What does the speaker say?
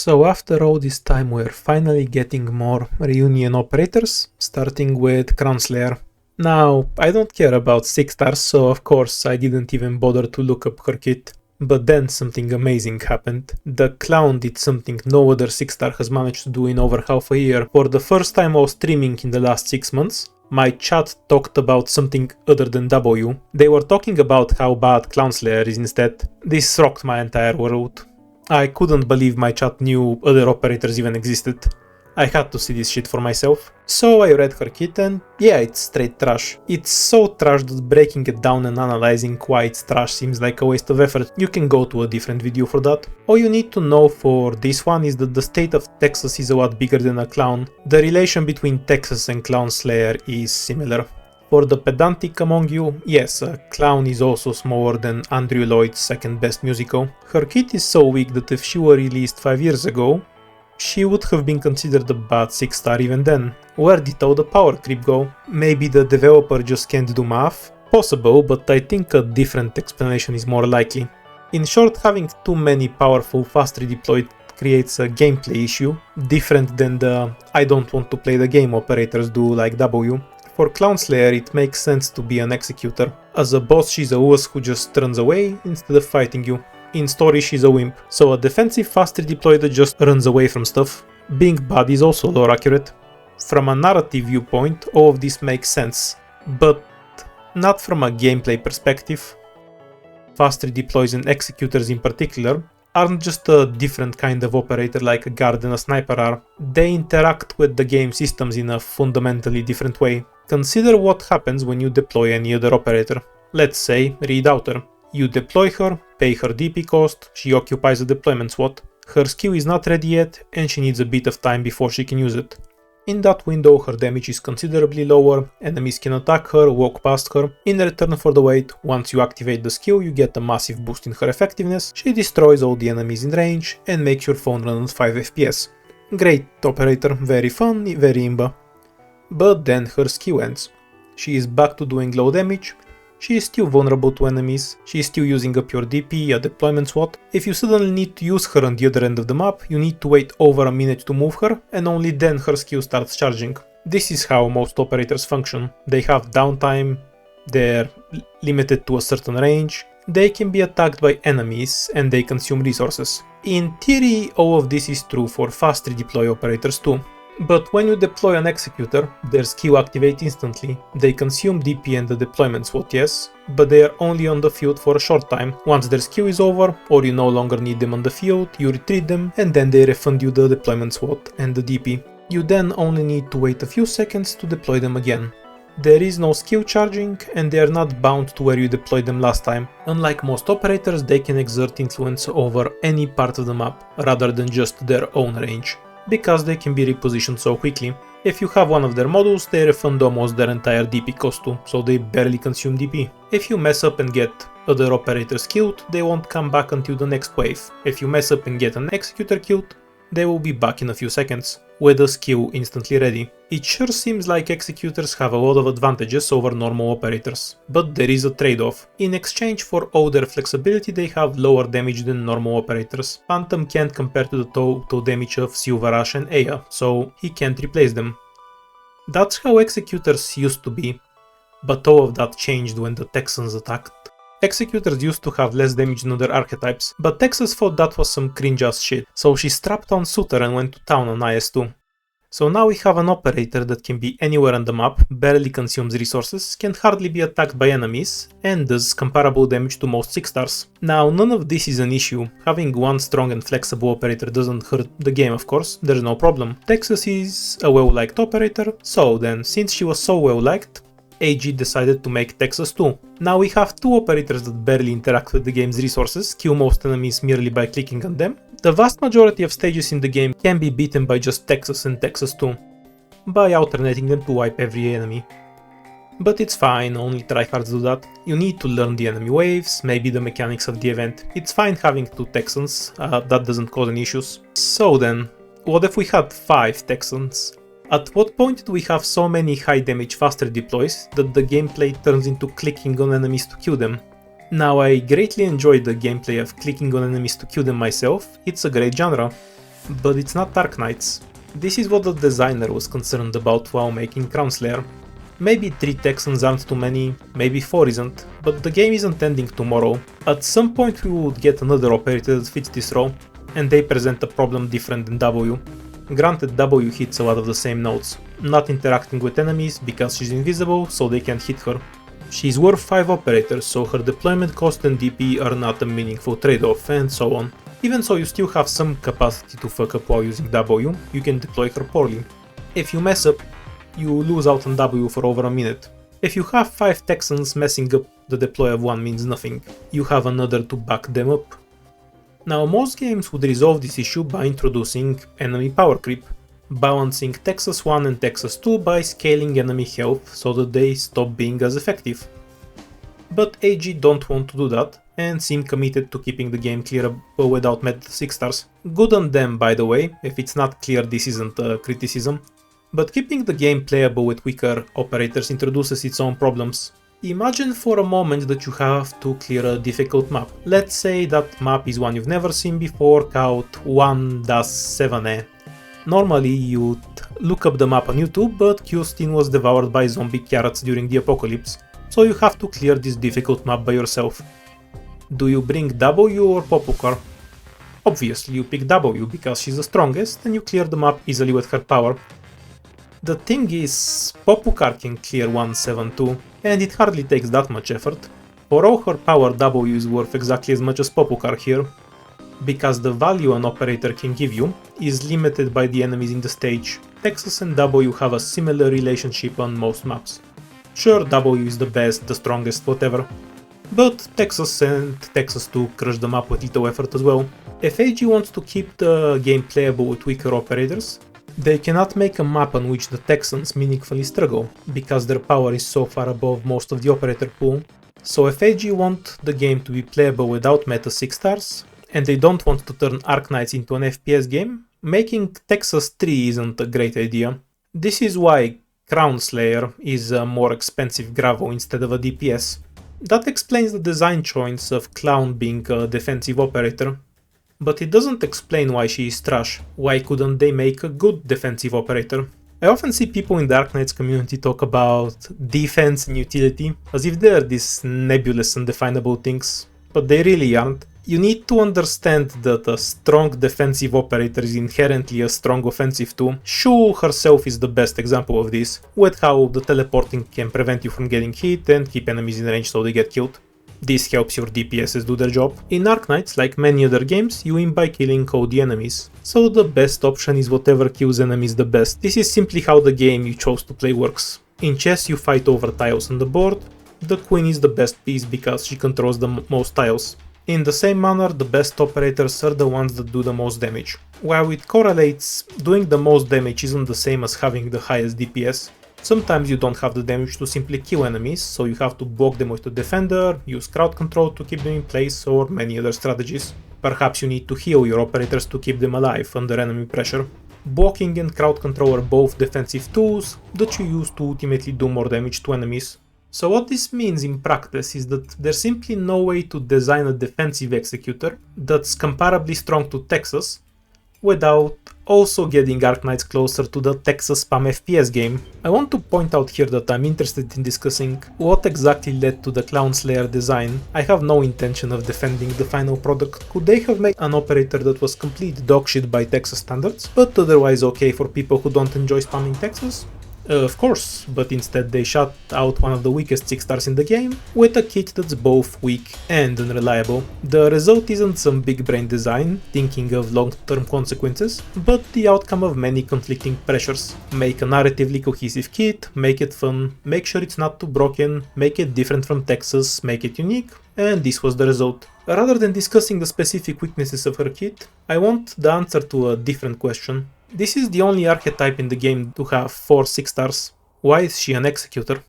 So after all this time we're finally getting more reunion operators, starting with Clownslayer. Now, I don't care about 6 stars, so of course I didn't even bother to look up her kit. But then something amazing happened. The clown did something no other 6 star has managed to do in over half a year. For the first time while streaming in the last 6 months, my chat talked about something other than W. They were talking about how bad Clownslayer is instead. This rocked my entire world. I couldn't believe my chat knew other operators even existed. I had to see this shit for myself. So I read her kit and yeah, it's straight trash. It's so trash that breaking it down and analyzing why it's trash seems like a waste of effort. You can go to a different video for that. All you need to know for this one is that the state of Texas is a lot bigger than a clown. The relation between Texas and Clownslayer is similar. For the pedantic among you, yes, a clown is also smaller than Andrew Lloyd's second best musical. Her kit is so weak that if she were released 5 years ago, she would have been considered a bad 6 star even then. Where did all the power creep go? Maybe the developer just can't do math? Possible, but I think a different explanation is more likely. In short, having too many powerful fast redeployed creates a gameplay issue, different than the I don't want to play the game operators do like W. For Clownslayer it makes sense to be an Executor. As a boss she's a wuss who just runs away instead of fighting you. In story she's a wimp, so a defensive fast redeploy that just runs away from stuff. Being bad is also lore accurate. From a narrative viewpoint all of this makes sense, but not from a gameplay perspective. Fast redeploys and Executors in particular aren't just a different kind of operator like a guard and a sniper are. They interact with the game systems in a fundamentally different way. Consider what happens when you deploy any other operator. Let's say Redouter. You deploy her, pay her DP cost, she occupies a deployment slot. Her skill is not ready yet and she needs a bit of time before she can use it. In that window her damage is considerably lower, enemies can attack her, walk past her. In return for the wait, once you activate the skill you get a massive boost in her effectiveness, she destroys all the enemies in range and makes your phone run at 5 FPS. Great operator, very fun, very imba. But then her skill ends. She is back to doing low damage, she is still vulnerable to enemies, she is still using up your DP, a deployment slot. If you suddenly need to use her on the other end of the map, you need to wait over a minute to move her, and only then her skill starts charging. This is how most operators function. They have downtime, they're limited to a certain range, they can be attacked by enemies, and they consume resources. In theory, all of this is true for fast redeploy operators too. But when you deploy an Executor, their skill activates instantly. They consume DP and the deployment slot, yes, but they are only on the field for a short time. Once their skill is over, or you no longer need them on the field, you retreat them, and then they refund you the deployment slot and the DP. You then only need to wait a few seconds to deploy them again. There is no skill charging, and they are not bound to where you deployed them last time. Unlike most operators, they can exert influence over any part of the map, rather than just their own range, because they can be repositioned so quickly. If you have one of their models, they refund almost their entire DP cost too, so they barely consume DP. If you mess up and get other operators killed, they won't come back until the next wave. If you mess up and get an Executor killed, they will be back in a few seconds, with a skill instantly ready. It sure seems like Executors have a lot of advantages over normal operators, but there is a trade-off. In exchange for all their flexibility, they have lower damage than normal operators. Phantom can't compare to the total damage of Silver Rush and Aya, so he can't replace them. That's how Executors used to be, but all of that changed when the Texans attacked. Executors used to have less damage than other archetypes, but Texas thought that was some cringe-ass shit, so she strapped on Suitor and went to town on IS-2. So now we have an operator that can be anywhere on the map, barely consumes resources, can hardly be attacked by enemies, and does comparable damage to most 6 stars. Now none of this is an issue. Having one strong and flexible operator doesn't hurt the game, of course, there's no problem. Texas is a well-liked operator, so then since she was so well-liked, AG decided to make Texas 2. Now we have 2 operators that barely interact with the game's resources, kill most enemies merely by clicking on them. The vast majority of stages in the game can be beaten by just Texas and Texas 2, by alternating them to wipe every enemy. But it's fine, only tryhards do that. You need to learn the enemy waves, maybe the mechanics of the event. It's fine having 2 Texans, that doesn't cause any issues. So then, what if we had 5 Texans? At what point do we have so many high damage fast redeploys that the gameplay turns into clicking on enemies to kill them? Now I greatly enjoy the gameplay of clicking on enemies to kill them myself, it's a great genre. but it's not Arknights. This is what the designer was concerned about while making Clownslayer. Maybe 3 Texans aren't too many, maybe 4 isn't, but the game isn't ending tomorrow. At some point we would get another operator that fits this role, and they present a problem different than W. Granted, W hits a lot of the same notes, not interacting with enemies because she's invisible, so they can't hit her. She's worth 5 operators, so her deployment cost and DP are not a meaningful trade-off, and so on. Even so, you still have some capacity to fuck up while using W, you can deploy her poorly. If you mess up, you lose out on W for over a minute. If you have 5 Texans, messing up the deploy of one means nothing, you have another to back them up. Now, most games would resolve this issue by introducing enemy power creep, balancing Texas 1 and Texas 2 by scaling enemy health so that they stop being as effective. But AG don't want to do that, and seem committed to keeping the game clear without meta 6 stars. Good on them, by the way. If it's not clear, this isn't a criticism. But keeping the game playable with weaker operators introduces its own problems. Imagine for a moment that you have to clear a difficult map. Let's say that map is one you've never seen before, called 1-7E. Normally you'd look up the map on YouTube, but Houston was devoured by zombie carrots during the apocalypse, so you have to clear this difficult map by yourself. Do you bring W or Popukar? Obviously you pick W because she's the strongest and you clear the map easily with her power. The thing is, Popukar can clear 1-7-2, and it hardly takes that much effort. For all her power, W is worth exactly as much as Popukar here, because the value an operator can give you is limited by the enemies in the stage. Texas and W have a similar relationship on most maps. Sure, W is the best, the strongest, whatever, but Texas and Texas 2 crush the map with little effort as well. If AG wants to keep the game playable with weaker operators, they cannot make a map on which the Texans meaningfully struggle, because their power is so far above most of the operator pool. So if AG want the game to be playable without meta 6 stars, and they don't want to turn Arknights into an FPS game, making Texas 3 isn't a great idea. This is why Clownslayer is a more expensive Gravo instead of a DPS. That explains the design choice of Clown being a defensive operator. But it doesn't explain why she is trash. Why couldn't they make a good defensive operator? I often see people in the Arknights community talk about defense and utility as if they're these nebulous and undefinable things, but they really aren't. You need to understand that a strong defensive operator is inherently a strong offensive too. Shu herself is the best example of this, with how the teleporting can prevent you from getting hit and keep enemies in range so they get killed. This helps your DPSs do their job. In Arknights, like many other games, you win by killing OD enemies, so the best option is whatever kills enemies the best. This is simply how the game you chose to play works. In chess you fight over tiles on the board, the queen is the best piece because she controls the most tiles. In the same manner, the best operators are the ones that do the most damage. While it correlates, doing the most damage isn't the same as having the highest DPS. Sometimes you don't have the damage to simply kill enemies, so you have to block them with a defender, use crowd control to keep them in place, or many other strategies. Perhaps you need to heal your operators to keep them alive under enemy pressure. Blocking and crowd control are both defensive tools that you use to ultimately do more damage to enemies. So what this means in practice is that there's simply no way to design a defensive executor that's comparably strong to Texas without also getting Arknights closer to the Texas spam FPS game. I want to point out here that I'm interested in discussing what exactly led to the Clownslayer design. I have no intention of defending the final product. Could they have made an operator that was complete dogshit by Texas standards, but otherwise okay for people who don't enjoy spamming Texas? Of course, but instead they shot out one of the weakest 6 stars in the game with a kit that's both weak and unreliable. The result isn't some big brain design, thinking of long-term consequences, but the outcome of many conflicting pressures. Make a narratively cohesive kit, make it fun, make sure it's not too broken, make it different from Texas, make it unique, and this was the result. Rather than discussing the specific weaknesses of her kit, I want the answer to a different question. This is the only archetype in the game to have 4 6 stars. Why is she an executor?